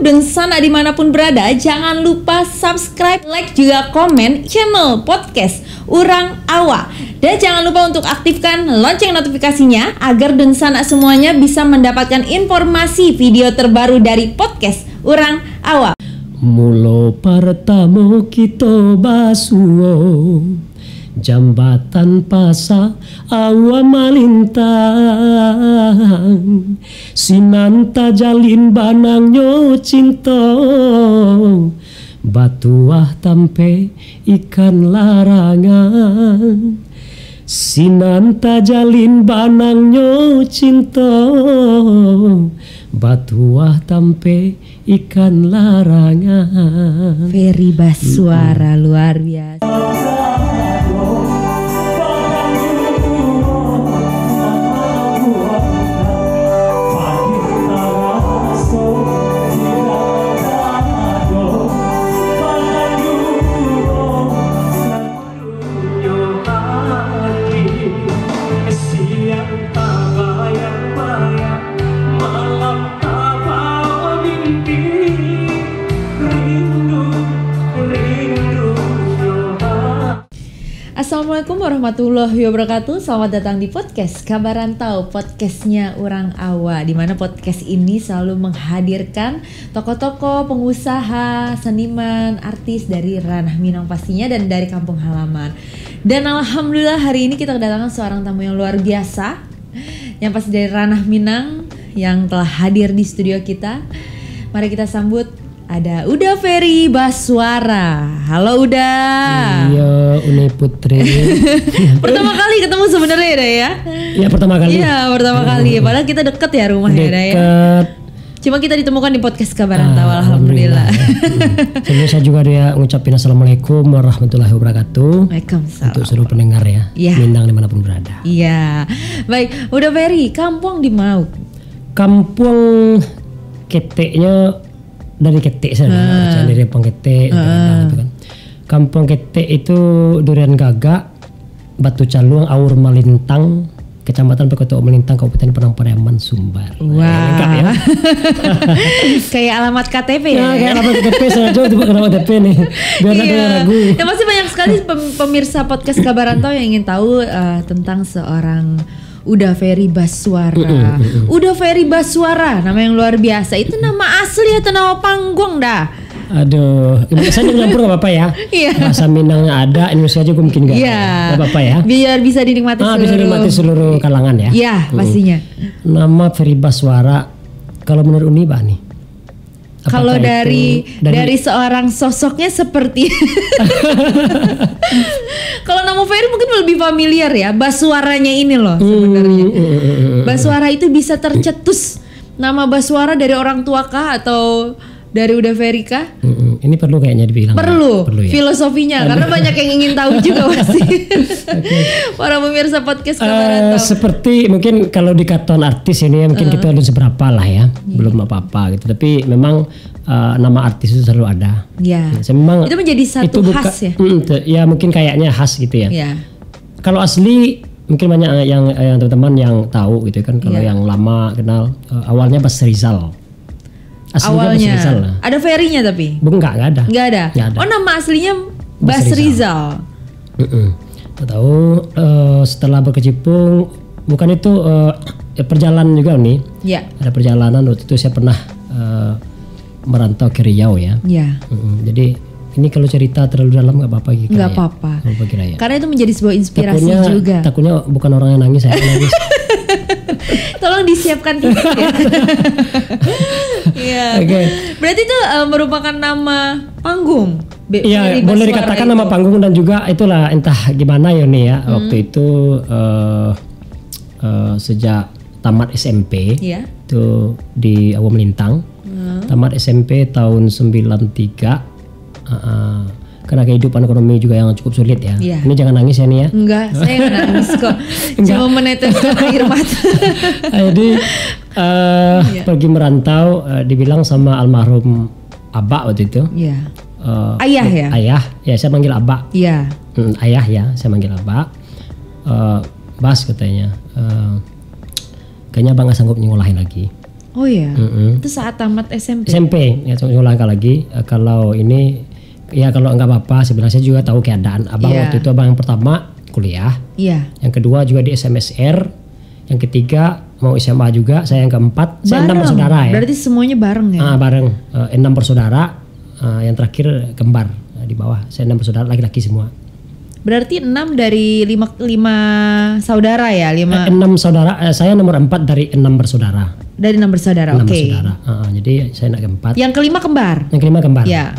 Densana dimanapun berada, jangan lupa subscribe, like, juga komen channel podcast Urang Awa. Dan jangan lupa untuk aktifkan lonceng notifikasinya agar Densana semuanya bisa mendapatkan informasi video terbaru dari podcast Urang Awa. Mulo pertama kita basuo jambatan pasa awa malintang sinanta jalin banangnya cinta batuah tampe ikan larangan sinanta jalin banangnya cinta batuah tampe ikan larangan. Ferry Baswara luar biasa. Assalamualaikum warahmatullahi wabarakatuh. Selamat datang di podcast Kabar Rantau, podcastnya Urang Awa, di mana podcast ini selalu menghadirkan tokoh-tokoh, pengusaha, seniman, artis dari ranah Minang pastinya dan dari kampung halaman. Dan alhamdulillah hari ini kita kedatangan seorang tamu yang luar biasa, yang pasti dari ranah Minang, yang telah hadir di studio kita. Mari kita sambut, ada Uda Ferry Baswara. Halo Uda. Iya, Uni Putri. Pertama kali ketemu sebenarnya ya? Iya pertama kali. Iya pertama kali. Padahal kita deket ya rumahnya ya. Deket. Cuma kita ditemukan di podcast Kabar Rantau. Alhamdulillah. Sebelum saya juga dia ngucapin assalamualaikum warahmatullahi wabarakatuh. Waalaikumsalam. Untuk seluruh pendengar ya. Minang dimanapun berada. Iya. Baik, Uda Ferry, kampung di Mau. Kampung keteknya dari ketek sana, dari Pangketek gitu kan. Kampung Ketek itu Durian Gagak, Batu Caluang, Aur Malintang, Kecamatan Pekoto Melintang, Kabupaten Padang Pariaman, Sumbar. Wah. Lengkap ya. Kayak alamat KTP ya. Kayak alamat KTP saya coba alamat KTP nih. Biar ada yang ragu. Ya masih banyak sekali pemirsa podcast Kabar Rantau yang ingin tahu tentang seorang Uda Ferry Baswara. Uda Ferry Baswara, nama yang luar biasa. Itu nama asli atau nama panggung dah? Aduh, saya nyampur gak apa-apa ya. Bahasa Minangnya ada, Indonesia juga mungkin gak apa-apa ya. Biar bisa dinikmati bisa dinikmati seluruh kalangan ya. Iya, pastinya. Nama Ferry Baswara, kalau menurut Uni nih? Kalau dari seorang sosoknya seperti kalau nama Ferry mungkin lebih familiar ya, Baswaranya ini loh sebenarnya. Baswara itu bisa tercetus nama Baswara dari orang tua kah atau dari Uda Ferry kah? Ini perlu kayaknya dibilang. Perlu ya? Filosofinya karena banyak yang ingin tahu juga pasti. Para pemirsa podcast Kabar Rantau. Seperti mungkin kalau di katon artis ini ya, mungkin kita belum seberapa lah ya, belum apa-apa gitu. Tapi memang nama artis itu selalu ada. Ya. Memang itu menjadi satu khas ya. Ya mungkin kayaknya khas gitu ya. Kalau asli mungkin banyak yang teman-teman yang tahu gitu kan. Kalau yang lama kenal awalnya Bas Rizal. Awalnya ada Ferry-nya tapi? Enggak ada. Enggak ada. Oh, nama aslinya Bas Rizal. Tahu setelah berkecimpung bukan itu perjalanan juga nih. Iya. Ada perjalanan waktu itu saya pernah merantau ke Riau ya. Iya. Jadi ini kalau cerita terlalu dalam nggak apa-apa gitu. Nggak apa-apa. Ya. Karena itu menjadi sebuah inspirasi juga. Takutnya bukan orang yang nangis, saya nangis. Tolong disiapkan titik ya. Iya. Berarti itu merupakan nama panggung. Iya, boleh dikatakan nama panggung dan juga itulah entah gimana ya nih ya. Waktu itu sejak tamat SMP Iya. itu di Awam Melintang. Tamat SMP tahun 93. Karena kehidupan ekonomi juga yang cukup sulit ya. Iya. Ini jangan nangis ya nih ya. Enggak, saya nggak nangis kok. Cuma meneteskan air mata. Jadi pergi merantau, dibilang sama almarhum Abah waktu itu. Iya. Ayah ya? Ayah, ya saya manggil Abah. Iya. Ayah ya, saya manggil Abah. Bas katanya, kayaknya Abah nggak sanggup nyekolahin lagi. Oh iya. Itu saat tamat SMP. SMP, ya nyekolahin lagi. Kalau ini, ya kalau nggak apa-apa. Sebenarnya saya juga tahu keadaan. Abang waktu itu abang yang pertama kuliah. Iya. Yang kedua juga di SMSR. Yang ketiga mau SMA juga. Saya yang keempat. Saya 6 bersaudara ya. Berarti semuanya bareng ya? Bareng. 6 bersaudara. Yang terakhir kembar di bawah. Saya 6 bersaudara laki-laki semua. Berarti 6 dari 5 saudara ya? 6 saudara. Saya nomor 4 dari 6 bersaudara. Dari 6 bersaudara, 6 oke. bersaudara. Jadi saya anak keempat. Yang kelima kembar? Yang kelima kembar. Iya.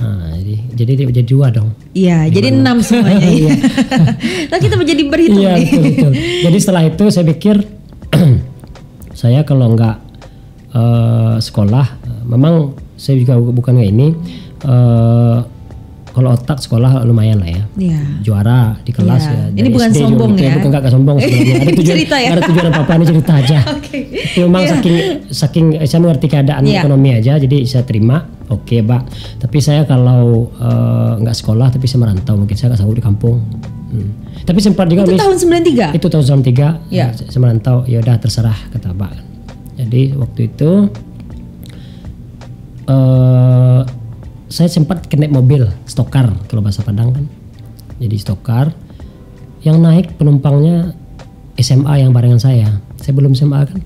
Jadi 2 dong. Iya, jadi 6 semuanya. Iya. Nah, kita menjadi berhitung Iya, nih. betul. Jadi setelah itu saya pikir saya kalau nggak sekolah, memang saya juga bukan kayak ini. Kalau otak sekolah lumayan lah ya. Iya. Juara di kelas ya. Ini dari bukan SD juga sombong gitu ya. Bukan nggak sombong sebenarnya. Ada tujuan, Cerita ya. ada tujuan apa-apa, ini cerita aja. Oke. Memang Iya. saking saya mengerti keadaan ekonomi aja, jadi saya terima. Oke, Pak. Tapi saya kalau nggak sekolah tapi saya merantau, mungkin saya nggak sanggup di kampung. Tapi sempat juga Itu tahun 93? Itu tahun 93. Iya. Saya merantau, ya udah terserah kata Pak. Jadi waktu itu saya sempat kena mobil stokar kalau bahasa Padang kan. Jadi stokar yang naik penumpangnya SMA yang barengan saya. Saya belum SMA kan.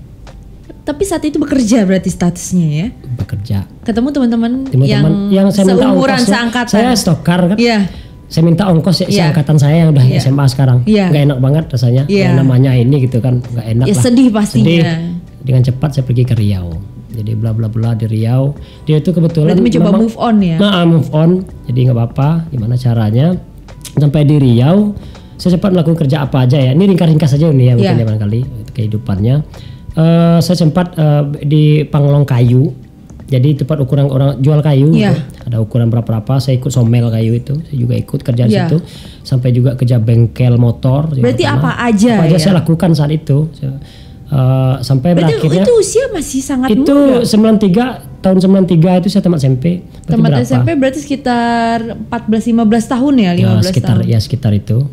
Tapi saat itu bekerja berarti statusnya ya? Bekerja. Ketemu teman-teman yang saya minta seumuran, ongkos. seangkatan. Saya stokar kan. Iya. Saya minta ongkos seangkatan saya yang udah SMA sekarang. Iya. Gak enak banget rasanya. Yang namanya ini gitu kan, gak enak Ya lah. sedih pastinya. Sedih. Dengan cepat saya pergi ke Riau. Jadi bla bla bla di Riau. Dia itu kebetulan Berarti mencoba move on ya? Nah, move on. Jadi nggak apa-apa. Gimana caranya? Sampai di Riau, saya sempat melakukan kerja apa aja ya. Ini ringkas-ringkas saja ini ya mungkin barangkali kehidupannya. Saya sempat di Panglong Kayu. Jadi tempat ukuran orang jual kayu. Gitu. Ada ukuran berapa-berapa. Saya ikut somel kayu itu. Saya juga ikut kerja di situ. Sampai juga kerja bengkel motor. Berarti apa aja apa aja ya? saya lakukan saat itu. Sampai berarti berakhirnya itu usia masih sangat itu muda. 93 tahun 93 itu saya tamat SMP. Tamat SMP berarti sekitar 14-15 tahun ya, 15 tahun. Sekitar itu.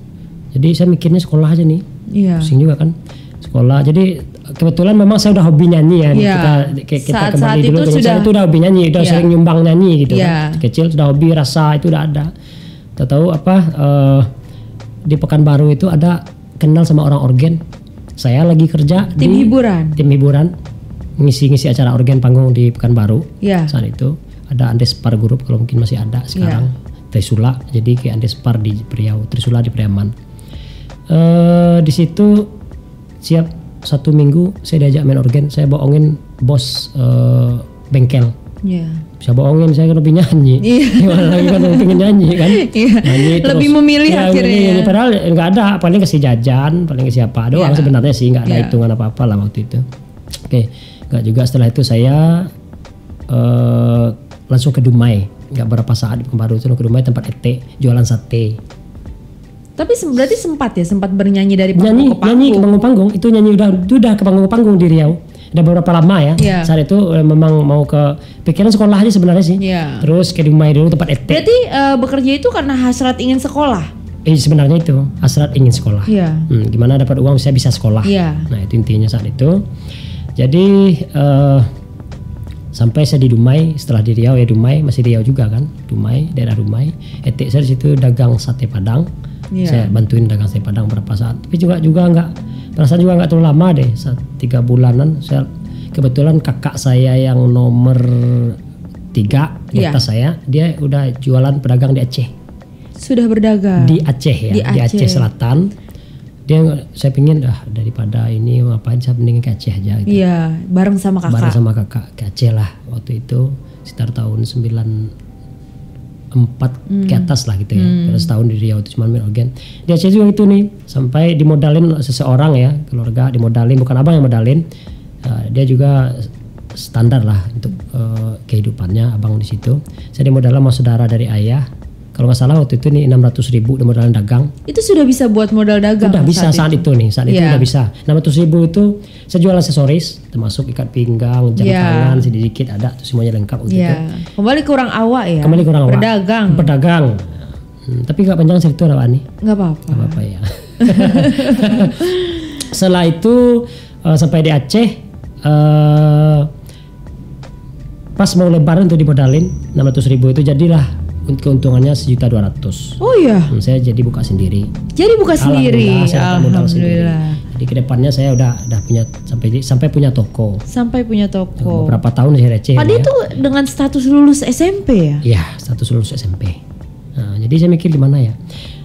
Jadi saya mikirnya sekolah aja nih. Iya. Pusing juga kan. Sekolah. Jadi kebetulan memang saya udah hobi nyanyi ya. Iya. Kita Saat kembali dulu itu saya itu udah hobi nyanyi, udah sering nyumbang nyanyi gitu kan. Kecil sudah hobi, rasa itu udah ada. Tahu apa di Pekanbaru itu ada kenal sama orang organ. Saya lagi kerja tim hiburan, ngisi acara organ panggung di Pekanbaru. Saat itu ada Andespar Group kalau mungkin masih ada sekarang. Trisula, jadi kayak Andespar di Priau, Trisula di Priaman. Di situ siap 1 minggu saya diajak main organ. Saya bohongin bos bengkel. Bisa bohongin, saya kan lebih nyanyi. Gimana lagi kan pengen nyanyi kan. Nyanyi terus, lebih memilih akhirnya. Padahal nggak ada, paling kasih jajan, paling kasih apa doang sebenarnya sih, nggak ada hitungan apa-apa lah waktu itu. Oke, nggak juga. Setelah itu saya langsung ke Dumai. Nggak berapa saat di Pekanbaru itu ke Dumai, tempat ete jualan sate. Tapi berarti sempat bernyanyi dari panggung ke panggung. Nyanyi ke panggung itu nyanyi udah ke panggung di Riau. Udah beberapa lama ya. Saat itu memang mau ke pikiran sekolah aja sebenarnya sih. Terus ke Dumai dulu tempat ete. Berarti bekerja itu karena hasrat ingin sekolah. Sebenarnya itu hasrat ingin sekolah. Gimana dapat uang saya bisa sekolah. Nah itu intinya saat itu. Jadi sampai saya di Dumai, setelah di Riau ya Dumai, masih Riau juga kan, Dumai, daerah Dumai. Etik saya di situ dagang sate Padang. Saya bantuin dagang sate Padang berapa saat. Tapi juga nggak, perasaan juga nggak terlalu lama deh, 3 bulanan. Saya kebetulan kakak saya yang nomor 3 di atas saya, dia udah jualan pedagang di Aceh. Sudah berdagang di Aceh ya, di Aceh Selatan. Saya pingin daripada ini ngapain, saya mending ke Aceh aja gitu. Iya, bareng sama kakak ke Aceh lah waktu itu sekitar tahun 94 ke atas lah gitu ya. Terus setahun di Riau itu cuma main organ. Di Aceh juga itu nih, sampai dimodalin seseorang ya, keluarga dimodalin, bukan abang yang modalin. Dia juga standar lah untuk kehidupannya abang di situ. Saya dimodalkan sama saudara dari ayah. Kalau nggak salah waktu itu nih 600.000 modalan dagang. Itu sudah bisa buat modal dagang? Udah bisa saat itu itu Iya. udah bisa. 600.000 itu saya jual aksesoris, termasuk ikat pinggang, jam Iya. tangan sedikit ada, tuh semuanya lengkap waktu itu. Iya. Kembali ke orang awak ya. Kembali ke orang awak. Berdagang. Tapi nggak panjang cerita lah Ani. Nggak apa-apa. Nggak apa-apa ya. Setelah itu sampai di Aceh, pas mau lebaran tuh dimodalin 600.000 itu jadilah keuntungannya 1.200.000. Oh iya. Saya jadi buka sendiri. Jadi buka sendiri. Alhamdulillah, saya dapat modal sendiri. Alhamdulillah. Jadi kedepannya saya udah punya sampai punya toko. Sampai punya toko. Beberapa tahun saya receh. Pada itu dengan status lulus SMP ya? Iya, status lulus SMP. Nah, jadi saya mikir gimana ya.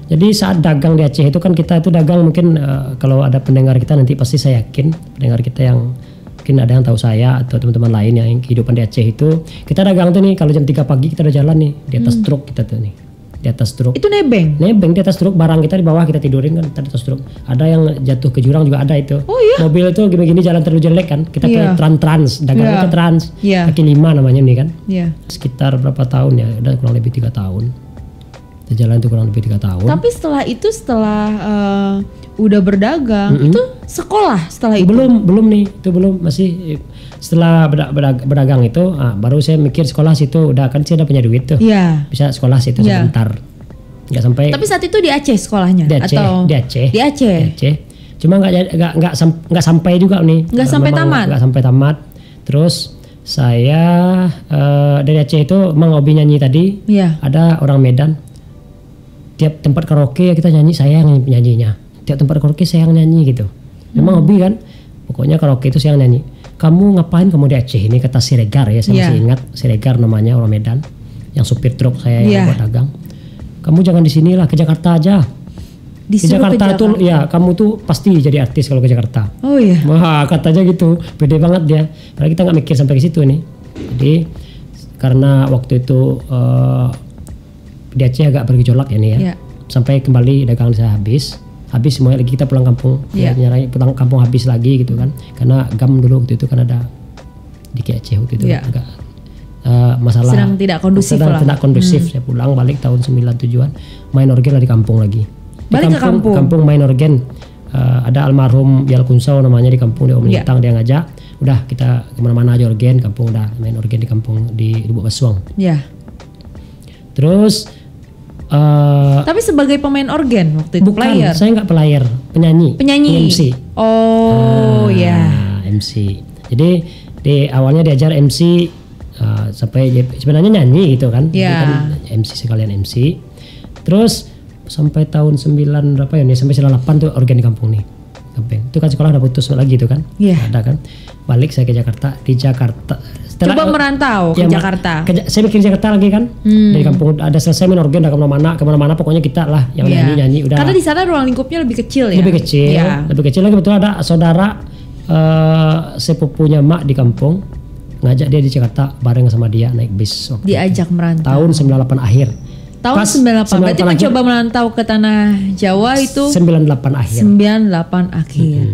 Jadi saat dagang di Aceh itu kan kita itu dagang mungkin kalau ada pendengar kita nanti pasti saya yakin pendengar kita yang mungkin ada yang tahu saya atau teman-teman lain yang kehidupan di Aceh itu kita dagang tuh nih kalau jam 3 pagi kita udah jalan nih di atas truk kita tuh nih di atas truk. Itu nebeng Di atas truk, barang kita di bawah kita tidurin kan di atas truk. Ada yang jatuh ke jurang juga ada itu. Oh iya. Mobil itu gini-gini jalan terlalu jelek kan. Kita Iya. pakai trans dagang Iya. kita trans. Iya. Kaki 5 namanya nih kan. Iya. Sekitar berapa tahun ya? Udah kurang lebih 3 tahun. Kita jalan itu kurang lebih 3 tahun. Tapi setelah itu udah berdagang itu sekolah setelah itu. Belum nih, itu belum masih setelah berdagang itu baru saya mikir sekolah situ udah kan saya udah punya duit tuh. Iya. Bisa sekolah situ Iya. sebentar. Nggak sampai Tapi saat itu di Aceh sekolahnya di Aceh, atau di Aceh. Di Aceh. Di Aceh. Cuma nggak sampai juga nih. Nggak sampai Memang tamat? Nggak sampai tamat. Terus saya dari Aceh itu emang hobi nyanyi tadi. Iya. Ada orang Medan. Tiap tempat karaoke kita nyanyi, saya yang nyanyinya. Tiap tempat karaoke saya yang nyanyi gitu. Memang hobi kan. Pokoknya karaoke itu saya yang nyanyi. Kamu ngapain kamu di Aceh ini, kata Siregar ya, saya Iya. masih ingat Siregar namanya, orang Medan. Yang supir truk saya Iya. yang buat dagang. Kamu jangan di sini lah, ke Jakarta aja. Ke Disuruh Jakarta tuh ya kamu tuh pasti jadi artis kalau ke Jakarta. Oh iya. Wah katanya gitu, pede banget dia. Padahal kita nggak mikir sampai ke situ nih. Jadi karena waktu itu di Aceh agak bergejolak ya nih ya. Iya. Sampai kembali dagangan saya habis semuanya lagi kita pulang kampung. Iya. Pulang kampung habis lagi gitu kan. Karena GAM dulu waktu itu kan ada di Aceh waktu itu Iya. agak masalah Sedang tidak kondusif sedang lah. tidak kondusif. Saya pulang balik tahun 97-an main organ lah di kampung lagi. Di Balik ke kampung? Kampung main organ. Ada almarhum Yal Kunsau namanya di kampung, dia Om Iya. Lintang, dia ngajak. Udah kita kemana-mana aja organ, kampung udah main organ di kampung di Lubuk Basuang. Iya. Terus Tapi sebagai pemain organ waktu itu bukan, player. saya nggak player, penyanyi. Penyanyi. MC. Oh ya. MC. Jadi di awalnya diajar MC sampai sebenarnya nyanyi gitu kan. Iya. Itu kan MC sekalian MC. Terus sampai tahun 9 berapa ya nih, sampai 98 tuh organ di kampung nih. Kampung. Itu kan sekolah udah putus lagi itu kan. Iya. Ada kan. Balik saya ke Jakarta, di Jakarta. Coba merantau ke Ya, Jakarta. Saya bikin Jakarta lagi kan. Dari kampung ada selesai main organ udah kemana-mana pokoknya kita lah yang Iya. nyanyi udah. Karena di sana ruang lingkupnya lebih kecil ya. Lebih kecil, Iya. lebih kecil lagi. Betul ada saudara sepupunya mak di kampung ngajak dia di Jakarta bareng sama dia naik bis waktu Diajak merantau. tahun 98 akhir. Tahun Pas 98. Berarti 98 mencoba merantau ke tanah Jawa itu 98 akhir. 98 akhir.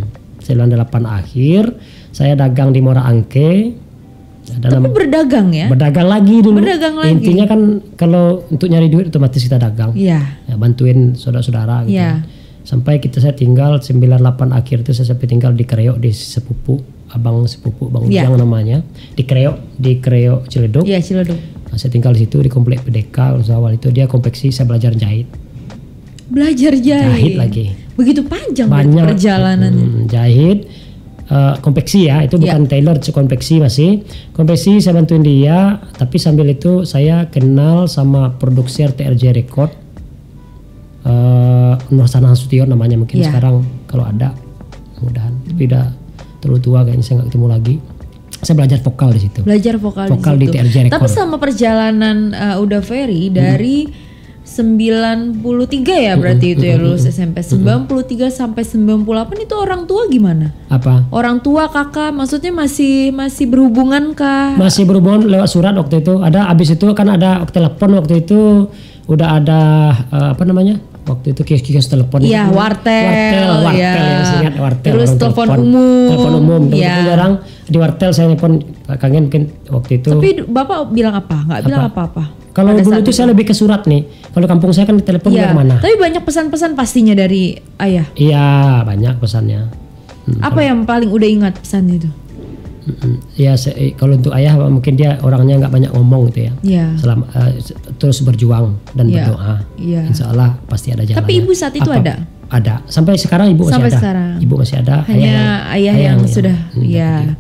98 akhir saya dagang di Muara Angke. Ada Tapi berdagang ya? berdagang lagi dulu. Berdagang lagi. Intinya kan kalau untuk nyari duit otomatis kita dagang. Iya. Ya, bantuin saudara-saudara gitu. Iya. Sampai saya tinggal 98 akhir itu saya sampai tinggal di Kreo di sepupu, abang sepupu Bang Iya. Ujang namanya. Di Kreo Ciledug. Iya, Ciledug. Nah, saya tinggal di situ di komplek PDK. Awal itu dia konveksi, saya belajar jahit. Belajar jahit. Jahit lagi. Begitu panjang Banyak perjalanannya. jahit. Konveksi ya, itu bukan tailor, konveksi masih. Konveksi saya bantuin dia, tapi sambil itu saya kenal sama produser TRJ Record, Nur Sana Nasution namanya, mungkin Iya. sekarang kalau ada, mudahan. Tapi udah terlalu tua kayaknya, saya nggak ketemu lagi. Saya belajar vokal di situ. Belajar vokal Vokal di situ. TRJ Record. Tapi sama perjalanan Uda Ferry dari 93 ya berarti itu ya lulus SMP. 93 sampai 98 itu orang tua gimana? Apa? Orang tua kakak maksudnya masih berhubungan kah? Masih berhubungan lewat surat waktu itu. Ada abis itu kan ada telepon waktu itu, udah ada apa namanya? waktu itu kios telepon. Iya, wartel ya. Saya ingat wartel. Terus telepon umum. Telepon umum. Iya. Jarang di wartel saya nelpon kangen mungkin waktu itu. Tapi Bapak bilang apa? Nggak bilang apa-apa. Kalau dulu itu saya lebih ke surat nih. Kalau kampung saya kan telepon kemana? Tapi banyak pesan-pesan pastinya dari ayah. Iya, banyak pesannya. Apa yang paling udah ingat pesan itu? Ya kalau untuk ayah mungkin dia orangnya nggak banyak ngomong gitu ya. Iya. Selama terus berjuang dan berdoa. Iya. Insya Allah pasti ada jalannya. Tapi ibu saat itu ada? Ada. Sampai sekarang ibu masih ada. Sekarang. Ibu masih ada. Hanya ayah yang sudah. Iya.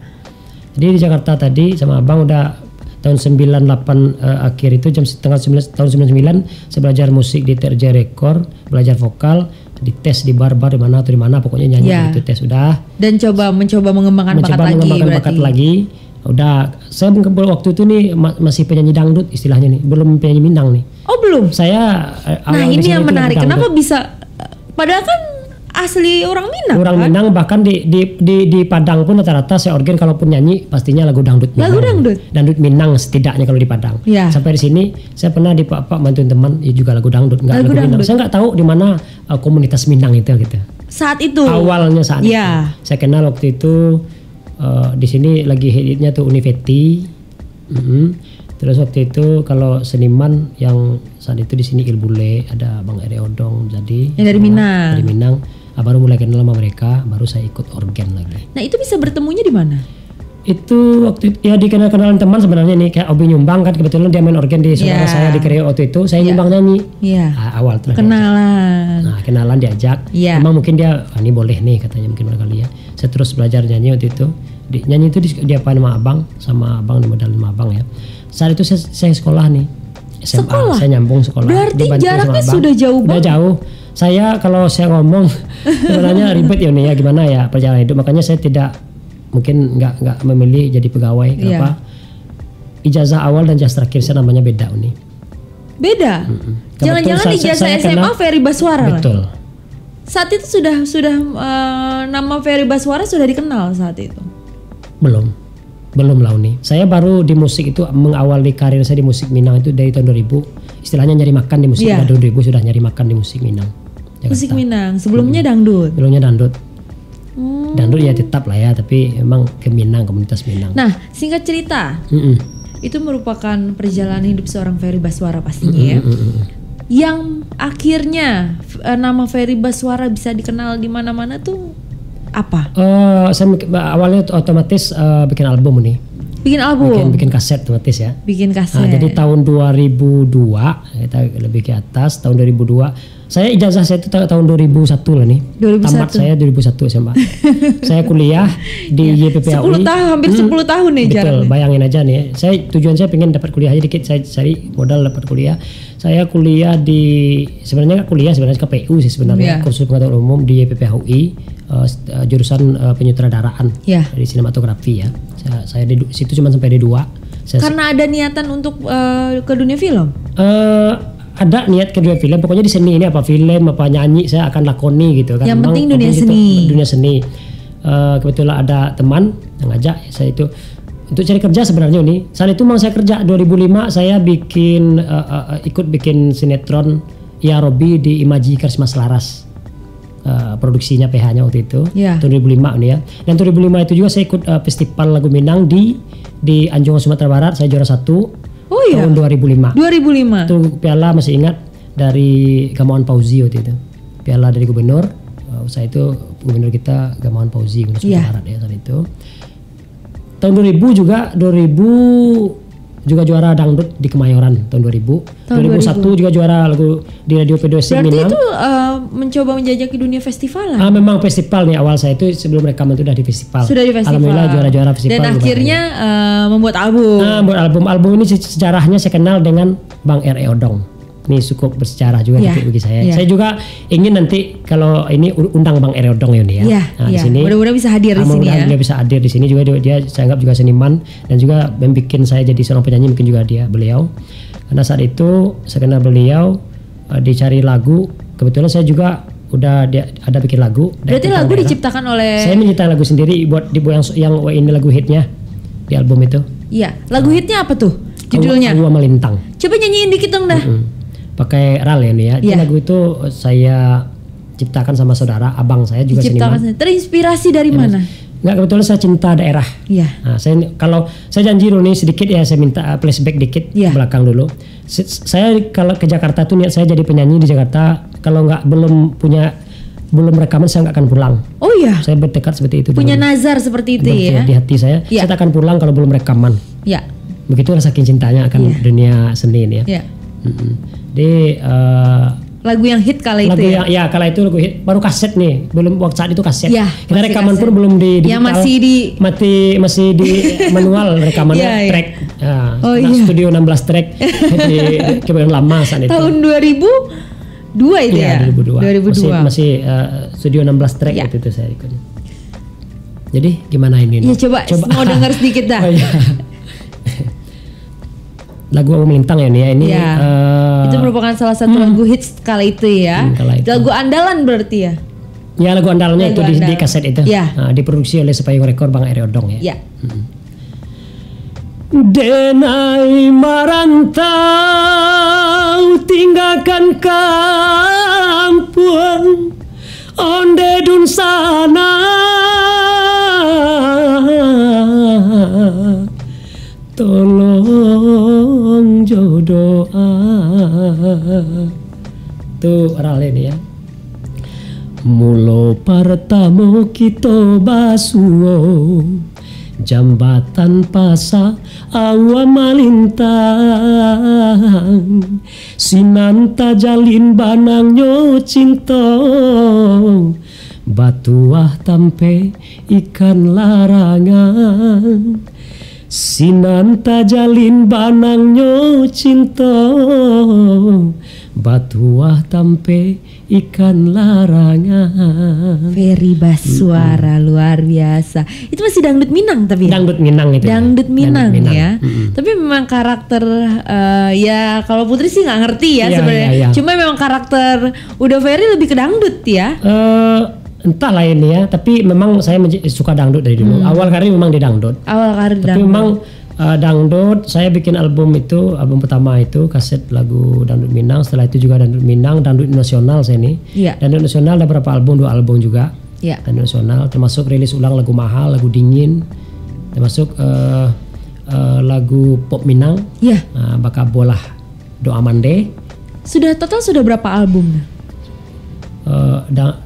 Jadi di Jakarta tadi sama abang udah tahun 98 akhir itu jam setengah 9 tahun 99 saya belajar musik di TRJ Record, belajar vokal, dites di bar-bar di mana atau di mana pokoknya nyanyi gitu tes udah. Dan mencoba mengembangkan bakat lagi. Udah saya waktu itu nih masih penyanyi dangdut istilahnya nih, belum penyanyi Minang nih. Oh belum. Saya nah ini yang menarik. Kenapa bisa? Padahal kan asli orang Minang. Orang kan? Minang bahkan di Padang pun rata-rata saya organ kalaupun nyanyi pastinya lagu dangdut. Lagu dangdut. Dangdut Minang setidaknya kalau di Padang. Ya. Sampai di sini saya pernah di Pak bantuin teman juga lagu dangdut, enggak lagu Minang. Saya nggak tahu di mana komunitas Minang itu gitu. Saat itu. Awalnya saat itu. Saya kenal waktu itu di sini lagi hitnya tuh Univeti. Terus waktu itu kalau seniman yang saat itu di sini Ilbule ada Bang Ere Odong jadi. Yang dari Minang. Dari Minang. Baru mulai kenal sama mereka, baru saya ikut organ lagi. Nah itu bisa bertemunya di mana? Itu waktu ya dikenal-kenalan teman sebenarnya nih kayak Obi nyumbang kan kebetulan dia main organ di saudara saya di Kreo waktu itu saya nyumbang nyanyi. Awal tuh kenalan. Nah kenalan diajak. Emang mungkin dia ini boleh nih katanya mungkin barangkali ya. Saya terus belajar nyanyi waktu itu. Nyanyi itu diapain sama abang dimodalin sama abang ya. Saat itu saya sekolah nih. SMA. Sekolah? Saya nyambung sekolah. Berarti jaraknya sudah jauh banget. Udah jauh. Saya kalau saya ngomong sebenarnya ribet ya nih ya gimana ya perjalanan hidup, makanya saya tidak mungkin nggak memilih jadi pegawai. Kenapa? Ijazah awal dan ijazah terakhir saya namanya beda nih. Beda? Jangan-jangan ijazah SMA Ferry Baswara? Betul. Saat itu sudah nama Ferry Baswara sudah dikenal saat itu? Belum lah nih. Saya baru di musik itu mengawali karir saya di musik Minang itu dari tahun 2000. Istilahnya nyari makan di musik. Tahun 2000 sudah nyari makan di musik Minang. Jakarta. Musik Minang. Sebelumnya dangdut. Sebelumnya dangdut. Dangdut ya tetap lah ya, tapi memang ke Minang, komunitas Minang. Nah, singkat cerita. Itu merupakan perjalanan hidup seorang Ferry Baswara pastinya ya. Yang akhirnya nama Ferry Baswara bisa dikenal di mana-mana tuh apa? Saya awalnya otomatis bikin album nih. Bikin album? Bikin kaset otomatis ya. Bikin kaset. Nah, jadi tahun 2002 kita lebih ke atas tahun 2002. Saya ijazah saya itu tahun 2001 lah nih. 2001. Tamat saya 2001 SMA. Saya kuliah di YPPAUI. 10 tahun, hampir 10 tahun nih jaraknya. Betul, bayangin aja nih. Tujuan saya pengen dapat kuliah aja dikit, saya cari modal dapat kuliah. Saya kuliah sebenarnya KPU sih sebenarnya, kursus pengetahuan umum di YPPAUI, jurusan penyutradaraan di sinematografi ya. Saya di situ cuma sampai D2. Karena ada niatan untuk ke dunia film? Ada niat ke dunia film, pokoknya di seni ini apa film apa nyanyi saya akan lakoni gitu kan. Yang penting dunia seni. Dunia seni. Kebetulan ada teman yang ngajak saya itu untuk cari kerja sebenarnya nih. Saat itu memang saya kerja 2005 saya ikut bikin sinetron Ya Robi di Imaji Karisma Selaras. Produksinya PH-nya waktu itu tahun 2005 nih ya. Dan 2005 itu juga saya ikut festival lagu Minang di Anjungan Sumatera Barat, saya juara 1. Tahun 2005. 2005. Itu piala masih ingat dari Gamawan Fauzi waktu itu. Piala dari gubernur. Saya itu gubernur kita Gamawan Fauzi Gubernur Sumatera Barat ya saat itu. Tahun 2000 juga juara dangdut di Kemayoran tahun 2000. 2001 juga juara lagu di Radio P2 Minang. Berarti itu mencoba menjajaki dunia festival lah. Memang festival nih awal saya itu sebelum rekaman itu udah di festival. Sudah di festival. Alhamdulillah juara-juara festival. Dan akhirnya membuat album. Membuat album ini sejarahnya saya kenal dengan Bang R.E. Odong. Ini cukup bersejarah juga bagi saya. Saya juga ingin nanti kalau ini undang Bang R.E. Odong ini ya. Di sini. Mudah-mudahan bisa hadir di sini ya. Dia bisa hadir di sini juga dia saya anggap juga seniman dan juga membuat saya jadi seorang penyanyi mungkin juga beliau. Karena saat itu saya kenal beliau dicari lagu. Kebetulan saya juga udah ada bikin lagu. Berarti lagu diciptakan oleh. Saya menciptakan lagu sendiri buat yang ini lagu hitnya di album itu. Iya. Lagu hitnya apa tuh? Judulnya? Awa Melintang. Coba nyanyiin dikit dong dah. pakai RAL ya nih ya. Itu lagu itu saya ciptakan sama saudara, abang saya juga seniman. Terinspirasi dari mana? Enggak, kebetulan saya cinta daerah. Iya. Nah, kalau saya janji dulu nih sedikit ya, saya minta flashback dikit ke belakang dulu. Saya kalau ke Jakarta tuh niat saya jadi penyanyi di Jakarta. Kalau belum rekaman saya nggak akan pulang. Oh iya. Saya bertekad seperti itu. Punya nazar seperti itu ya. Di hati saya, saya tak akan pulang kalau belum rekaman. Ya. Begitulah saking cintanya akan dunia seni ini ya. Di lagu yang hit kala itu kala itu lagu hit, baru kaset nih, belum waktu saat itu kaset. Ya, kita rekaman kaset. Pun belum di digital, masih di manual rekamannya track. Studio 16 track di kemudian lama saat itu. Tahun 2002 itu ya. 2002. Masih studio 16 track itu saya ikut. Jadi gimana ini? Ya coba mau dengar sedikit dah. Lagu Aku Melintang ya nih ya ini. Itu merupakan salah satu lagu hits kala itu ya. Lagu andalan berarti ya. Ya lagu andalannya itu di kaset itu. Diproduksi oleh Sepayung Record Bang Eri Odong ya. Denai marantau tinggalkan kampung onde dun sana tolong jodoh tuh RAL ini ya. Mulo pertama kita basuo jambatan pasa awa malintang sinanta jalin banangnya cinta batuah tampe ikan larangan sinanta jalin banangnya cinta batuah tampe ikan larangan. Ferry Baswara luar biasa. Itu masih dangdut Minang tapi. Dangdut Minang itu. Dangdut Minang ya. Tapi memang karakter ya kalau Putri sih nggak ngerti ya sebenarnya. Cuma memang karakter udah Ferry lebih ke dangdut ya. Entahlah ini ya, tapi memang saya suka dangdut dari dulu. Awal karir memang di dangdut. Tapi memang dangdut, saya bikin album pertama itu kaset lagu Dangdut Minang. Setelah itu juga Dangdut Minang, Dangdut Nasional saya ini. Dangdut Nasional ada berapa album, 2 album juga. Dangdut Nasional termasuk rilis ulang lagu Mahal, lagu Dingin, termasuk lagu Pop Minang. Baka Bolah Doa Mande. Total sudah berapa album?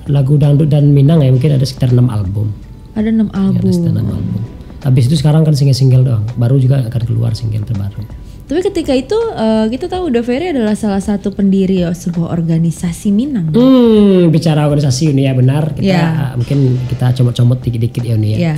Lagu dangdut dan Minang ya mungkin ada sekitar 6 album. Ada 6 album. Ada sekitar 6 album. Habis itu sekarang kan single doang. Baru juga akan keluar single terbaru. Tapi ketika itu kita tahu Uda Ferry adalah salah satu pendiri sebuah organisasi Minang. Bicara organisasi ini ya benar. Kita mungkin kita comot-comot dikit-dikit ya ini ya.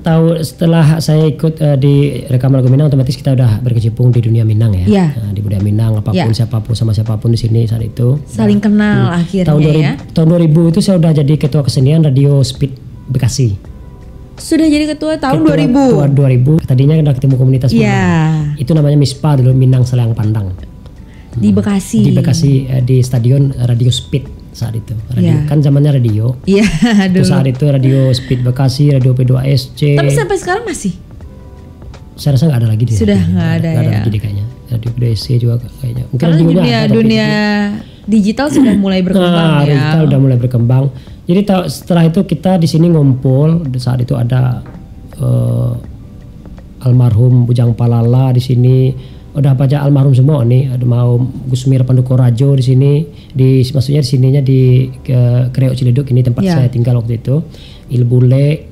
Tahu setelah saya ikut di rekaman lagu Minang, otomatis kita udah berkecimpung di dunia Minang ya. Di budaya Minang, apapun siapapun di sini saat itu saling kenal akhirnya tahun 2000 itu saya udah jadi ketua kesenian Radio Speed Bekasi. Sudah jadi ketua tahun 2000. 2000. Tadinya udah ketemu komunitas Minang. Itu namanya MISPA dulu, Minang Selayang Pandang. Di Bekasi. Di Bekasi di stadion Radio Speed saat itu. Kan zamannya radio. Dulu. Saat itu Radio Speed Bekasi, Radio P2SC. Tapi sampai sekarang masih? Saya rasa nggak ada lagi. Sudah nggak ada ya. Lagi kayaknya. Radio P2SC juga kayaknya. Mungkin karena dunia digital sudah mulai berkembang ya. Digital udah mulai berkembang. Jadi setelah itu kita di sini ngumpul. Saat itu ada almarhum Bujang Palala di sini. Udah banyak almarhum semua nih. Ada mau Gusmir Pandukorajo di sini. Maksudnya di sininya di Kreo Ciledug ini tempat saya tinggal waktu itu. Ilbule,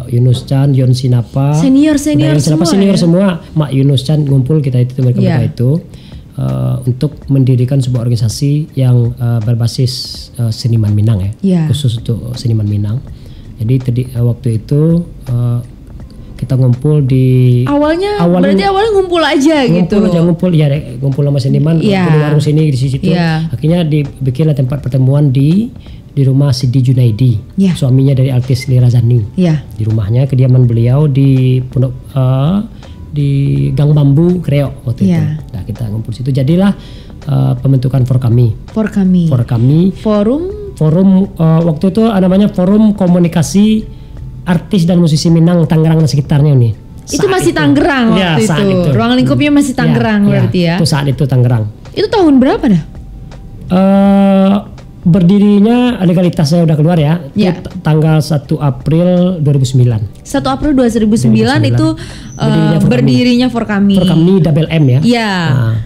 Yunus Chan, Yon Sinapa. Senior semua. Mak Yunus Chan ngumpul kita itu mereka itu. Untuk mendirikan sebuah organisasi yang berbasis seniman Minang ya, khusus untuk seniman Minang. Jadi waktu itu kita ngumpul di awalnya ngumpul aja gitu. Ngumpul sama seniman, ngumpul di warung sini di situ. Akhirnya dibikinlah tempat pertemuan di rumah Sidi Junaidi, suaminya dari artis Lira Zani. Di rumahnya, kediaman beliau di pondok di Gang Bambu Kreo waktu itu. Nah, kita ngumpul situ. Jadilah pembentukan For Kami. Forum waktu itu namanya Forum Komunikasi Artis dan Musisi Minang Tangerang dan sekitarnya nih. Itu masih Tangerang waktu itu. Ruang lingkupnya masih Tangerang berarti ya. Itu saat itu Tangerang. Itu tahun berapa dah? Berdirinya legalitasnya udah keluar ya. Ya. Itu tanggal 1 April 2009. 1 April 2009 itu berdirinya For Kami. For Kami double M ya. Iya. Nah.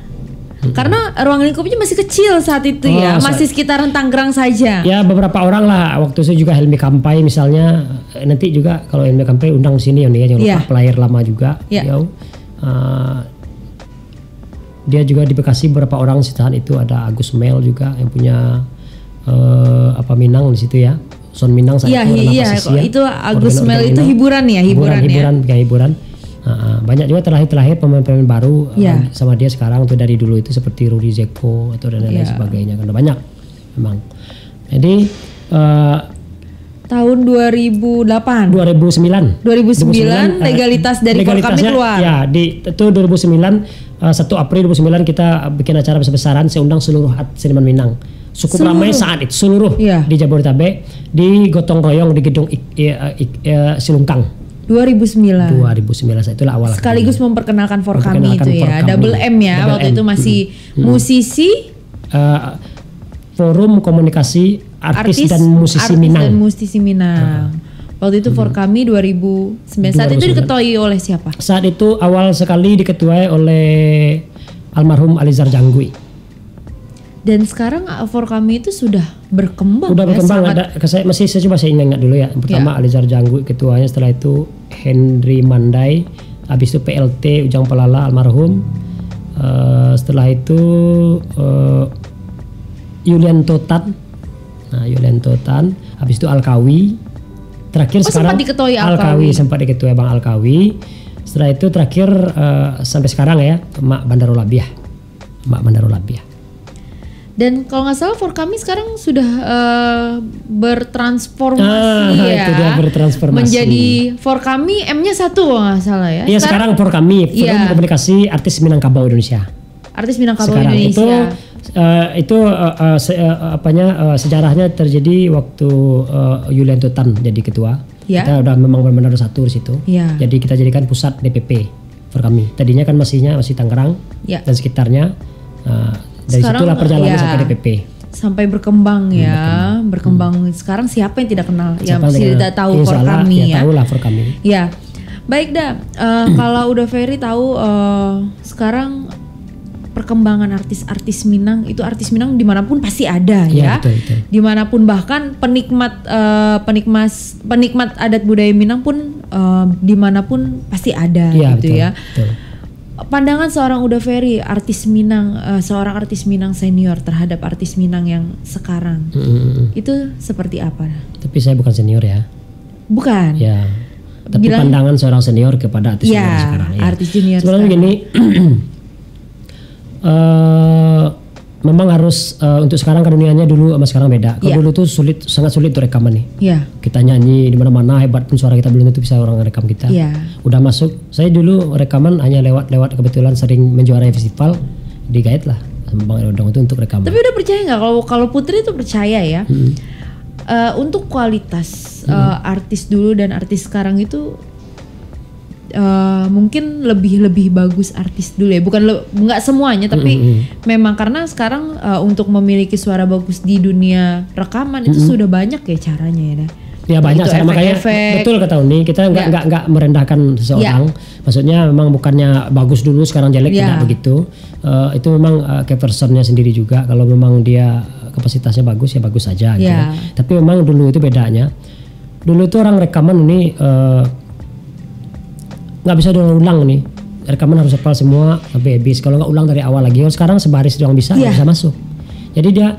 Karena ruang lingkupnya masih kecil saat itu ya, masih sekitaran Tangerang saja. Ya beberapa orang lah. Waktu itu juga Helmi Kampai misalnya. Nanti juga kalau Helmi Kampai undang sini ya, jangan lupa player lama juga. Dia juga di Bekasi beberapa orang saat itu ada Agus Mel juga yang punya Minang di situ ya. Son Minang saat itu itu Agus Mel itu hiburan ya, hiburan. Banyak juga terlahir pemain-pemain baru sama dia sekarang tuh dari dulu itu seperti Rudi Zeko atau dan lain sebagainya, karena banyak memang. Jadi tahun 2009 legalitas dari For Kami keluar. Ya, itu 2009 1 April 2009 kita bikin acara besar-besaran, saya undang seluruh seniman Minang. Cukup ramai saat itu seluruh di Jabodetabek, di gotong royong di gedung Silungkang. 2009 itulah awal. Sekaligus memperkenalkan For Kami itu ya, double M ya. Waktu itu masih musisi, forum komunikasi artis dan musisi Minang. Waktu itu For Kami 2009. Saat itu diketuai oleh siapa? Saat itu awal sekali diketuai oleh almarhum Alizar Janggui. Dan sekarang For Kami itu sudah berkembang. Saya coba ingat dulu ya. Pertama Alizar Janggui ketuanya, setelah itu Henry Mandai, habis itu PLT Ujang Pelala almarhum. Setelah itu Yulian Totan. Habis itu Alkawi. Terakhir sekarang sempat diketuai sempat diketuai Bang Alkawi. Setelah itu terakhir sampai sekarang ya Mak Bandarolabiah. Dan kalau nggak salah For Kami sekarang sudah bertransformasi itu dia bertransformasi menjadi For Kami M-nya 1 kalau nggak salah ya. Iya sekarang For Kami Forum Komunikasi Artis Minangkabau Indonesia. Sejarahnya terjadi waktu Yulian Totan jadi ketua. Kita udah memang benar-benar satu di situ. Jadi kita jadikan pusat DPP For Kami. Tadinya kan masih Tangerang dan sekitarnya. Dari situlah perjalanan sampai DPP. Sampai berkembang ya, berkembang. Sekarang siapa yang tidak kenal? Yang tidak tahu For Kami ya. Tahulah For Kami. Ya, baik dah. Kalau udah Ferry tahu sekarang perkembangan artis Minang, itu artis Minang dimanapun pasti ada ya. Betul. Dimanapun, bahkan penikmat adat budaya Minang pun dimanapun pasti ada gitu ya. Betul. Pandangan seorang Uda Ferry, artis Minang, seorang artis Minang senior terhadap artis Minang yang sekarang, itu seperti apa? Tapi saya bukan senior ya. Bukan. Ya. Tapi pandangan seorang senior kepada artis Minang sekarang. Ya. Artis junior. Sebenarnya gini, memang harus untuk sekarang kan dunianya dulu sama sekarang beda. Kalau dulu tuh sangat sulit untuk rekaman nih. Kita nyanyi di mana-mana, hebat pun suara kita belum tentu bisa orang rekam kita. Udah masuk. Saya dulu rekaman hanya lewat kebetulan sering menjuarai festival, digait lah sama Bang Erodong itu untuk rekaman. Tapi udah percaya nggak kalau Putri itu percaya ya? Untuk kualitas artis dulu dan artis sekarang itu mungkin lebih bagus artis dulu ya, nggak semuanya tapi memang karena sekarang untuk memiliki suara bagus di dunia rekaman itu sudah banyak ya caranya ya. Ya banyak, saya makanya betul kata Uni, kita nggak merendahkan seseorang. Maksudnya memang bukannya bagus dulu sekarang jelek, tidak begitu. Itu memang ke personnya sendiri juga. Kalau memang dia kapasitasnya bagus ya bagus saja. Gitu. Tapi memang dulu itu bedanya. Dulu itu orang rekaman ini nggak bisa diulang nih, rekaman harus hafal semua sampai habis. Kalau nggak ulang dari awal lagi. Kalau sekarang sebaris doang bisa masuk. Jadi dia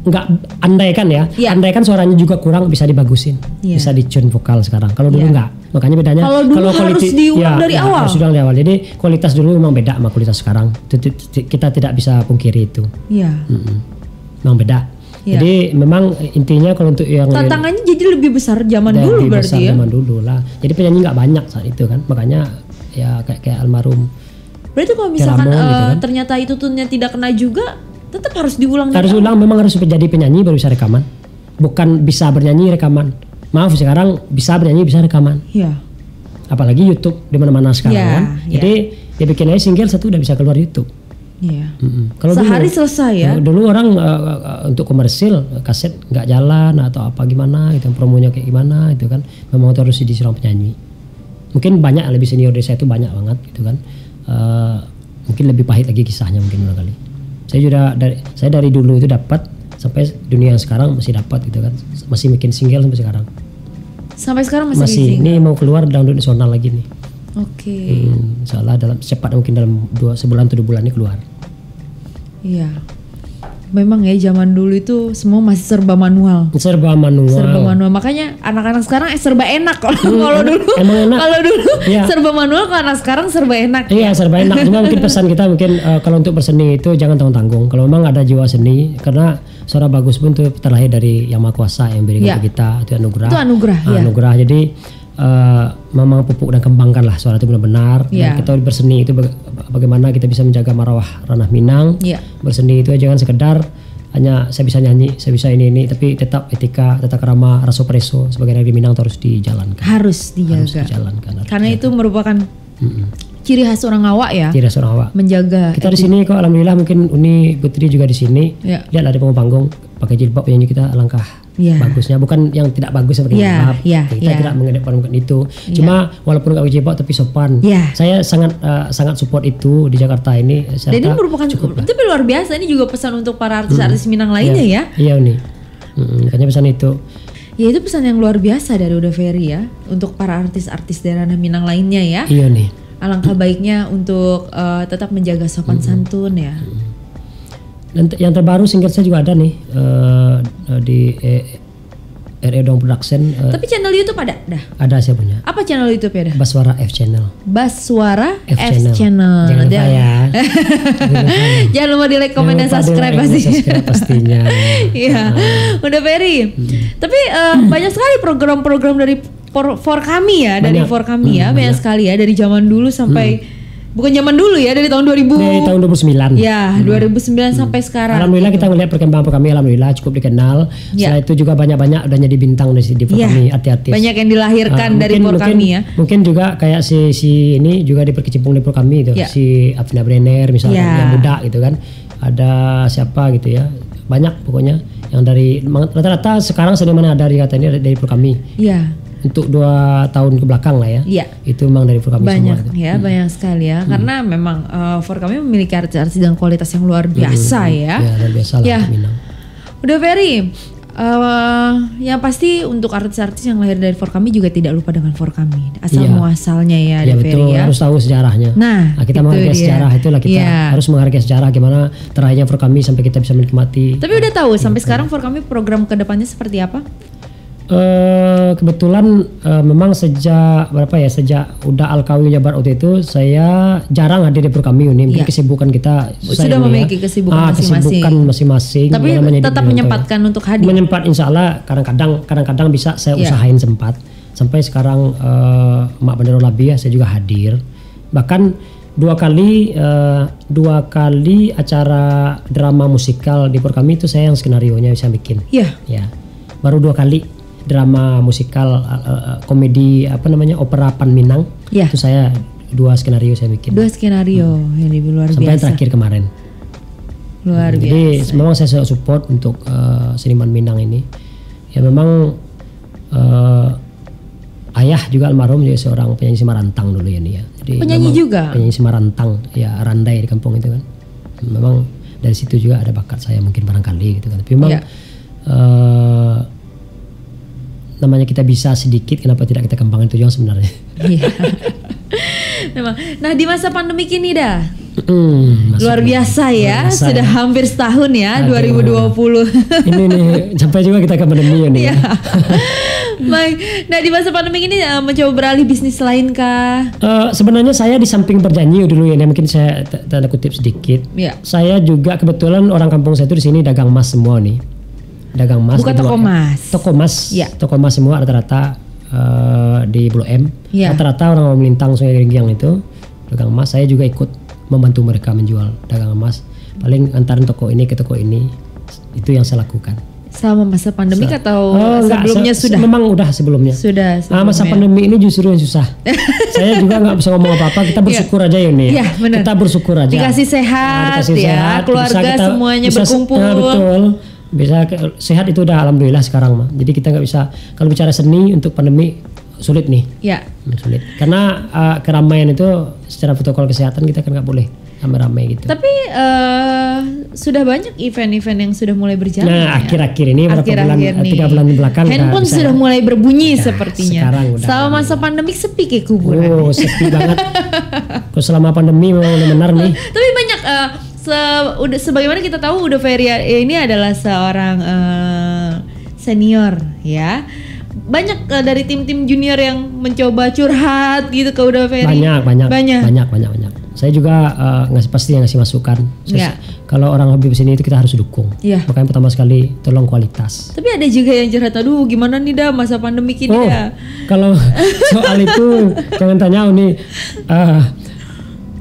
nggak andaikan suaranya juga kurang bisa dibagusin, bisa di-tune vokal sekarang. Kalau dulu nggak, makanya bedanya. Kalau dulu harus diulang dari awal. Harus diulang dari awal. Jadi kualitas dulu memang beda sama kualitas sekarang. Kita tidak bisa pungkiri itu. Memang beda. Jadi memang intinya kalau untuk yang tantangannya jadi lebih besar zaman dulu berarti ya. Zaman dulu lah. Jadi penyanyi nggak banyak saat itu kan, makanya ya kayak almarhum. Berarti kalau misalkan gitu kan? Ternyata itu tunnya tidak kena juga, tetap harus diulang. Harus ulang, memang harus menjadi penyanyi baru bisa rekaman. Bukan bisa bernyanyi rekaman. Maaf, sekarang bisa bernyanyi bisa rekaman. Apalagi YouTube di mana-mana sekarang kan. Jadi dia bikin aja single satu udah bisa keluar YouTube. Iya. Kalau Sehari selesai ya. Dulu orang untuk komersil kaset nggak jalan atau apa gimana itu promonya kayak gimana itu kan memang harus diisi orang penyanyi. Mungkin banyak lebih senior dari saya itu banyak banget gitu kan. Mungkin lebih pahit lagi kisahnya mungkin barangkali. Saya dari dulu itu dapat sampai dunia yang sekarang masih dapat gitu kan. Masih bikin single sampai sekarang. Sampai sekarang masih Masih ini mau keluar download nasional lagi nih. Oke. Insyaallah cepat mungkin dalam sebulan atau 2 bulan ini keluar. Iya. Memang ya zaman dulu itu semua masih serba manual. Serba manual. Makanya anak-anak sekarang serba enak kalau dulu. Emang enak. Kalau dulu Iya. serba manual, kalau anak sekarang serba enak. Iya, serba enak. Cuma mungkin pesan kita kalau untuk berseni itu jangan tanggung-tanggung. Kalau memang ada jiwa seni, karena suara bagus pun itu terlahir dari Yang Maha Kuasa yang berikan ke kita, itu anugerah. Itu anugerah, ya. Anugerah. Jadi memang pupuk dan kembangkan lah suara itu benar-benar. Dan kita berseni itu bagaimana kita bisa menjaga marwah ranah Minang. Berseni itu jangan sekedar hanya saya bisa nyanyi, saya bisa ini, tapi tetap etika, tata krama, raso preso sebagai negeri Minang harus dijalankan. Harus dijalankan. Karena itu merupakan ciri khas orang Awak ya. Ciri khas orang Awak. Menjaga. Kita di sini kok alhamdulillah mungkin Uni Putri juga di sini. Lihat ada panggung pakai jilbab penyanyi kita alangkah bagusnya, bukan yang tidak bagus seperti jilbab. Kita tidak mengedepankan itu. Cuma walaupun nggak pakai jilbab tapi sopan. Saya sangat support itu di Jakarta ini. Dan ini merupakan tapi luar biasa. Ini juga pesan untuk para artis-artis Minang lainnya ya. Iya Uni. Makanya pesan itu. Ya itu pesan yang luar biasa dari Uda Ferry ya untuk para artis-artis dari ranah Minang lainnya ya. Iya nih. Alangkah baiknya untuk tetap menjaga sopan santun ya. Dan yang terbaru single saya juga ada nih di RE Dong Production. Tapi channel YouTube ada dah? Ada saya punya. Apa channel YouTube ya dah? Baswara F Channel. Baswara F Channel. Jangan lupa ya. Jangan lupa di like, komen, dan subscribe pastinya. Iya. Udah Ferry. Tapi banyak sekali program-program dari For Kami ya, dari For Kami ya, banyak sekali ya dari zaman dulu sampai bukan zaman dulu ya, dari tahun 2000. Dari tahun 2009. Ya, 2009 sampai sekarang. Alhamdulillah kita melihat perkembangan For Kami, alhamdulillah cukup dikenal. Setelah itu juga banyak-banyak udah jadi bintang di For Kami, artis-artis. Banyak yang dilahirkan dari For Kami ya. Mungkin juga kayak si ini juga diperkecimpung di For Kami itu. Si Afina Brenner misalnya yang muda gitu kan. Ada siapa gitu ya. Banyak pokoknya yang dari rata-rata sekarang seniman yang ada di kata ini dari For Kami. Iya. Untuk 2 tahun ke belakang lah ya. Itu memang dari For Kami banyak semua. Ya, banyak sekali ya. Karena memang For Kami memiliki artis-artis dengan kualitas yang luar biasa ya. Ya, luar biasa lah Minang. Udah Ferry, yang pasti untuk artis-artis yang lahir dari For Kami juga tidak lupa dengan For Kami. Asal muasalnya ya, Betul, Ferry ya. Harus tahu sejarahnya. Nah kita menghargai sejarah itulah kita harus menghargai sejarah gimana terakhirnya For Kami sampai kita bisa menikmati. Tapi udah tahu sampai sekarang For Kami program kedepannya seperti apa? Kebetulan memang sejak udah Al-Kawi Jabar waktu itu saya jarang hadir di For Kami ini. Mungkin kesibukan kita sudah memiliki kesibukan masing-masing. Tapi tetap menyempatkan untuk hadir. Menyempat insya Allah kadang-kadang bisa saya usahain sempat. Sampai sekarang Mak Bandero Labi ya saya juga hadir. Bahkan 2 kali acara drama musikal di For Kami itu saya yang skenarionya bisa bikin. Ya. Baru 2 kali drama musikal komedi opera Pan Minang. Itu saya 2 skenario saya bikin. 2 skenario yang lebih luar biasa. Sampai terakhir kemarin. Luar biasa. Jadi memang saya support untuk seniman Minang ini. Ya memang ayah juga almarhum jadi seorang penyanyi Semarantang dulu ya nih ya. Jadi penyanyi juga. Penyanyi Semarantang ya, Randai di kampung itu kan. Memang dari situ juga ada bakat saya mungkin barangkali gitu kan. Tapi memang namanya kita bisa sedikit, kenapa tidak kita kembangkan itu juga sebenarnya. Memang. Nah di masa pandemi ini dah luar biasa ya, sudah hampir setahun ya. Aduh, 2020. Ini nih sampai juga kita ke pandemi ini. Baik. Nah di masa pandemi ini mencoba beralih bisnis lain kah? Sebenarnya saya di samping bernyanyi dulu ya, mungkin saya tanda kutip sedikit. Saya juga kebetulan orang kampung saya itu di sini dagang emas semua nih. Dagang emas. Bukan toko emas. Toko emas. Toko emas semua rata-rata di Blok M. Rata-rata orang melintang Sungai Geringyang itu dagang emas. Saya juga ikut membantu mereka menjual dagang emas. Paling antarin toko ini ke toko ini. Itu yang saya lakukan. Selama masa pandemi atau enggak, sebelumnya sudah? Memang udah sebelumnya. Sudah. Masa pandemi ini justru yang susah. Saya juga nggak bisa ngomong apa-apa. Kita bersyukur aja ya nih. Iya, benar. Kita bersyukur aja. Dikasih sehat, keluarga semuanya berkumpul. Betul. Bisa sehat itu udah alhamdulillah sekarang mah. Jadi kita nggak bisa, kalau bicara seni untuk pandemi sulit nih. Ya. Sulit. Karena keramaian itu secara protokol kesehatan kita kan nggak boleh ramai-ramai gitu. Tapi sudah banyak event-event yang sudah mulai berjalan. Nah, akhir-akhir ini berapa bulan, 3 bulan belakang handphone sudah mulai berbunyi sepertinya. Sekarang udah. Selama masa pandemi sepi kayak kuburan. Oh, sepi banget. Kok selama pandemi memang benar nih. Tapi banyak udah sebagaimana kita tahu Uda Ferry ini adalah seorang senior ya. Banyak dari tim-tim junior yang mencoba curhat gitu ke Uda Ferry. Banyak. Saya juga ngasih masukan. Kalau orang hobi kesini itu kita harus dukung. Makanya pertama sekali tolong kualitas. Tapi ada juga yang curhat, aduh gimana nih dah masa pandemi ini dah. Kalau soal itu jangan tanya nih.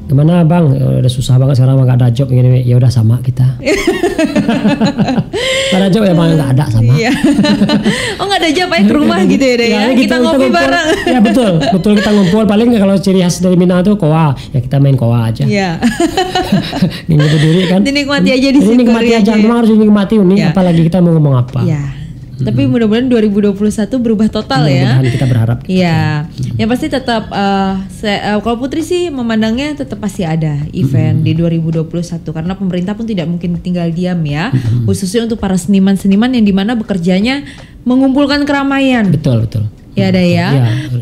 Gimana bang? Udah susah banget sekarang nggak ada job gini. Ya udah sama kita. Ada job ya bang nggak ada sama. Oh nggak ada job ya ke rumah gitu ya? Kita ngopi bareng. Ya betul kita ngumpul. Paling kalau ciri khas dari Minang tuh koa. Ya kita main koa aja. Iya. Ini berdiri kan. Dinikmati aja di sini. Dinikmati aja. Memang harus dinikmati nih. Apalagi kita mau ngomong apa. Iya. Tapi mudah-mudahan 2021 berubah total ya. Mudah-mudahan kita berharap. Iya. Yang pasti tetap kalau Putri sih memandangnya tetap pasti ada event di 2021 karena pemerintah pun tidak mungkin tinggal diam ya. Khususnya untuk para seniman-seniman yang dimana bekerjanya mengumpulkan keramaian. Betul. Ya ada ya.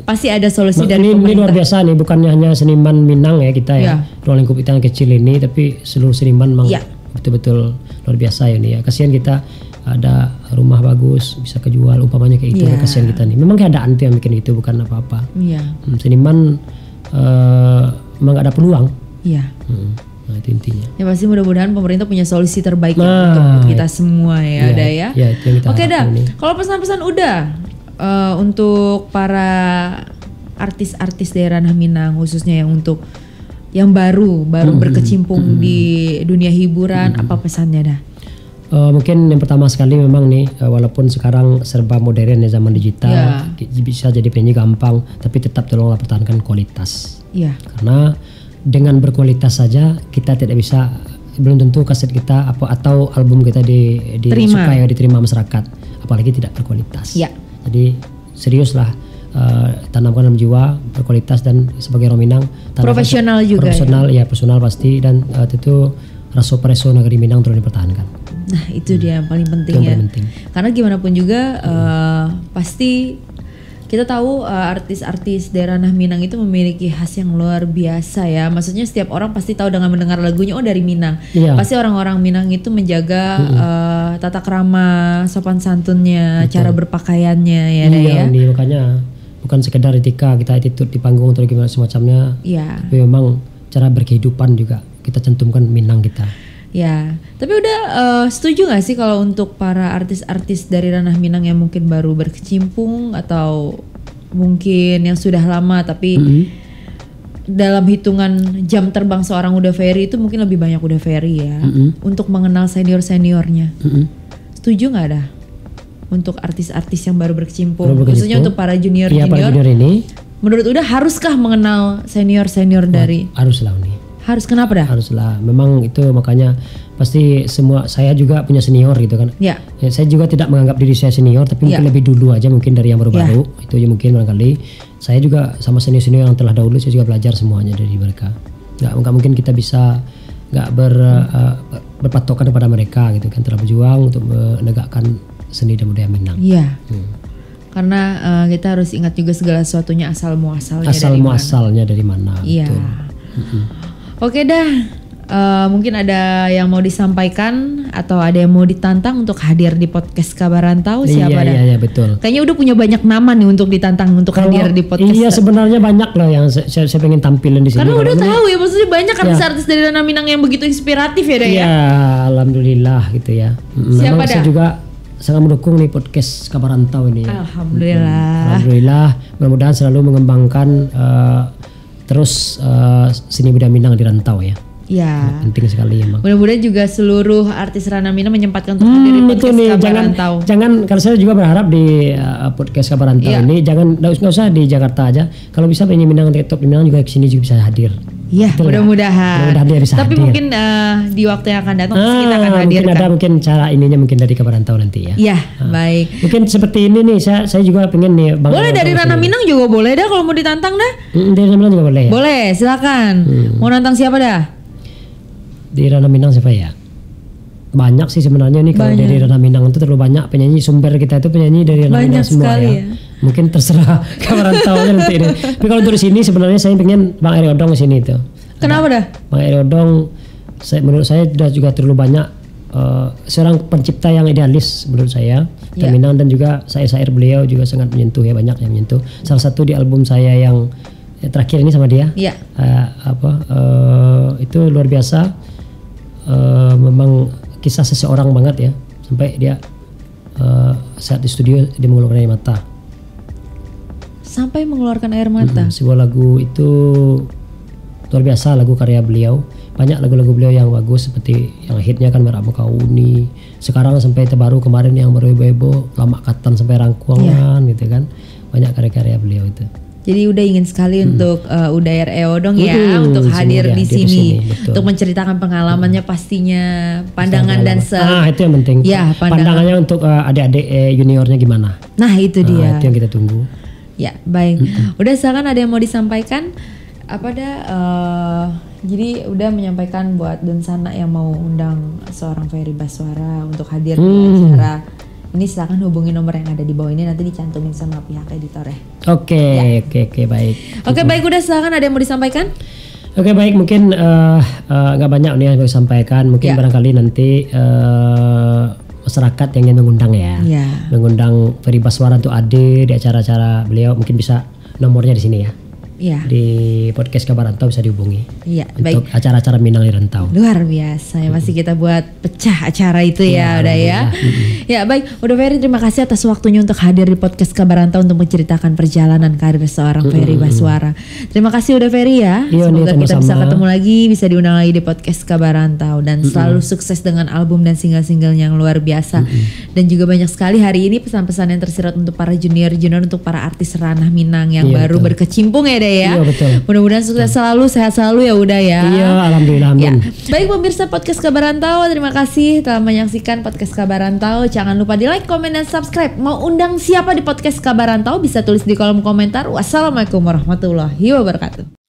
Pasti ada solusi dari pemerintah. Ini luar biasa nih, bukannya hanya seniman Minang ya kita ya. Ruang lingkup kita yang kecil ini, tapi seluruh seniman memang betul-betul luar biasa ya nih ya. Kasihan kita ada rumah bagus bisa kejual umpamanya kayak itu, kasihan kita nih. Memang keadaan itu yang bikin itu, bukan apa-apa. Seniman memang gak ada peluang. Nah itu intinya. Ya pasti mudah-mudahan pemerintah punya solusi terbaik untuk kita semua ya, Uda ya. Oke dah. Kalau pesan-pesan udah untuk para artis-artis daerah Minang khususnya yang untuk yang baru berkecimpung di dunia hiburan, apa pesannya dah? Mungkin yang pertama sekali memang nih walaupun sekarang serba modern ya, zaman digital, bisa jadi penyanyi gampang, tapi tetap tolonglah pertahankan kualitas. Karena dengan berkualitas saja kita tidak bisa, belum tentu kaset kita atau album kita disukai, diterima masyarakat, apalagi tidak berkualitas. Jadi seriuslah, tanamkan dalam jiwa berkualitas, dan sebagai orang Minang profesional juga. Profesional pasti, dan tentu rasa preso negeri Minang terus dipertahankan. Nah itu dia yang paling penting ya. Karena gimana pun juga pasti kita tahu artis-artis daerah Minang itu memiliki khas yang luar biasa ya. Maksudnya setiap orang pasti tahu dengan mendengar lagunya dari Minang. Pasti orang-orang Minang itu menjaga tata krama, sopan santunnya, cara berpakaiannya ya. Makanya bukan sekedar etika kita attitude di panggung atau gimana semacamnya. Tapi memang cara berkehidupan juga kita cantumkan Minang kita. Ya, tapi udah setuju gak sih kalau untuk para artis-artis dari ranah Minang yang mungkin baru berkecimpung atau mungkin yang sudah lama tapi dalam hitungan jam terbang seorang Uda Ferry itu mungkin lebih banyak Uda Ferry ya untuk mengenal senior-seniornya. Setuju gak dah untuk artis-artis yang baru berkecimpung, khususnya untuk para junior-junior? Para junior ini, menurut Uda haruskah mengenal senior-senior dari? Haruslah nih. Harus, kenapa dah? Haruslah, memang itu makanya pasti semua, saya juga punya senior gitu kan. Saya juga tidak menganggap diri saya senior, tapi mungkin lebih dulu aja mungkin dari yang baru-baru. Itu aja mungkin barangkali. Saya juga sama senior-senior yang telah dahulu, saya juga belajar semuanya dari mereka. Nggak mungkin kita bisa berpatokan kepada mereka gitu kan, telah berjuang untuk menegakkan seni dan budaya Minang. Karena kita harus ingat juga segala sesuatunya asal muasalnya dari mana. Oke dah, mungkin ada yang mau disampaikan atau ada yang mau ditantang untuk hadir di podcast Kabar Rantau, siapa dah? Iya betul. Kayaknya udah punya banyak nama nih untuk ditantang untuk hadir di podcast. Iya sebenarnya banyak loh yang saya pengen tampilin di sini. Karena udah tahu ya, maksudnya banyak artis-artis dari ranah Minang yang begitu inspiratif ya, ya. Alhamdulillah gitu ya. Siapa dah? Saya juga sangat mendukung nih podcast Kabar Rantau ini. Alhamdulillah. Mudah-mudahan selalu mengembangkan terus seni budaya Minang di rantau ya. Ya. Penting sekali emang. Mudah-mudahan juga seluruh artis Rana Minang menyempatkan untuk hadir di Itu podcast nih, Kabar jangan Rantau. kalau saya juga berharap di podcast Kabar Rantau ini nggak usah di Jakarta aja. Kalau bisa penyanyi Minang top di Minang juga kesini juga bisa hadir. Iya, mudah-mudahan. Dia bisa Tapi hadir. mungkin di waktu yang akan datang pasti kita akan hadir. Mungkin ada mungkin cara ininya mungkin dari Kabar Rantau nanti ya. Iya, baik. Mungkin seperti ini nih, saya juga pengen nih. Boleh dari Rana Minang juga boleh dah kalau mau ditantang dah. Dari Rana Minang juga boleh ya. Boleh, silakan. Mau nantang siapa dah? Di Rana Minang siapa ya? Banyak sih sebenarnya nih kalau dari Rana Minang itu terlalu banyak penyanyi, sumber kita itu penyanyi dari Rana Minang semua ya. Mungkin terserah Kabar Rantau aja nanti ini. Tapi kalau untuk di sini sebenarnya saya pengen Bang Eri Odong di sini itu. Kenapa dah? Bang Eri Odong menurut saya sudah juga terlalu banyak seorang pencipta yang idealis menurut saya. Minang dan juga syair beliau juga sangat menyentuh ya, banyak yang menyentuh. Salah satu di album saya yang terakhir ini sama dia. Iya. Itu luar biasa. Memang kisah seseorang banget ya, sampai dia saat di studio dia mengeluarkan air mata. Sampai mengeluarkan air mata. Sebuah lagu itu luar biasa, lagu karya beliau. Banyak lagu-lagu beliau yang bagus seperti yang hitnya kan Merah Muka Uni. Sekarang sampai terbaru kemarin yang baru Ibu Lama Katan sampai Rangkuangan gitu kan. Banyak karya-karya beliau itu. Jadi udah ingin sekali untuk Udayer Eodong ya untuk hadir di sini untuk menceritakan pengalamannya pastinya, pandangan dan itu yang penting. Ya, pandangannya untuk adik-adik juniornya gimana? Nah, itu dia. Itu yang kita tunggu. Ya, baik. Udah silakan ada yang mau disampaikan? Apa dah jadi udah menyampaikan buat Donsana yang mau undang seorang Ferry Baswara untuk hadir di acara ini, silakan hubungi nomor yang ada di bawah ini, nanti dicantumin sama pihak editor ya. Oke, baik. Oke, baik, udah silakan ada yang mau disampaikan? Oke, baik, mungkin nggak banyak nih yang mau disampaikan, mungkin barangkali nanti masyarakat yang ingin mengundang mengundang Ferry Baswara untuk hadir di acara-acara beliau, mungkin bisa nomornya di sini ya. Di podcast Kabar Rantau bisa dihubungi untuk acara-acara Minang di Rantau. Luar biasa ya, pasti kita buat pecah acara itu ya udah ya. Ya baik, udah Ferry, terima kasih atas waktunya untuk hadir di podcast Kabar Rantau untuk menceritakan perjalanan karir seorang Ferry Baswara. Terima kasih udah Ferry ya. Semoga kita bisa ketemu lagi, bisa diundang lagi di podcast Kabar Rantau dan selalu sukses dengan album dan single-single yang luar biasa. Dan juga banyak sekali hari ini pesan-pesan yang tersirat untuk para junior untuk para artis ranah Minang yang baru berkecimpung ya deh ya. Mudah-mudahan sukses selalu, sehat selalu ya udah ya. Iya, alhamdulillah, amin. Baik pemirsa podcast Kabar Rantau, terima kasih telah menyaksikan podcast Kabar Rantau. Jangan lupa di like, komen, dan subscribe. Mau undang siapa di podcast Kabar Rantau bisa tulis di kolom komentar. Wassalamualaikum warahmatullahi wabarakatuh.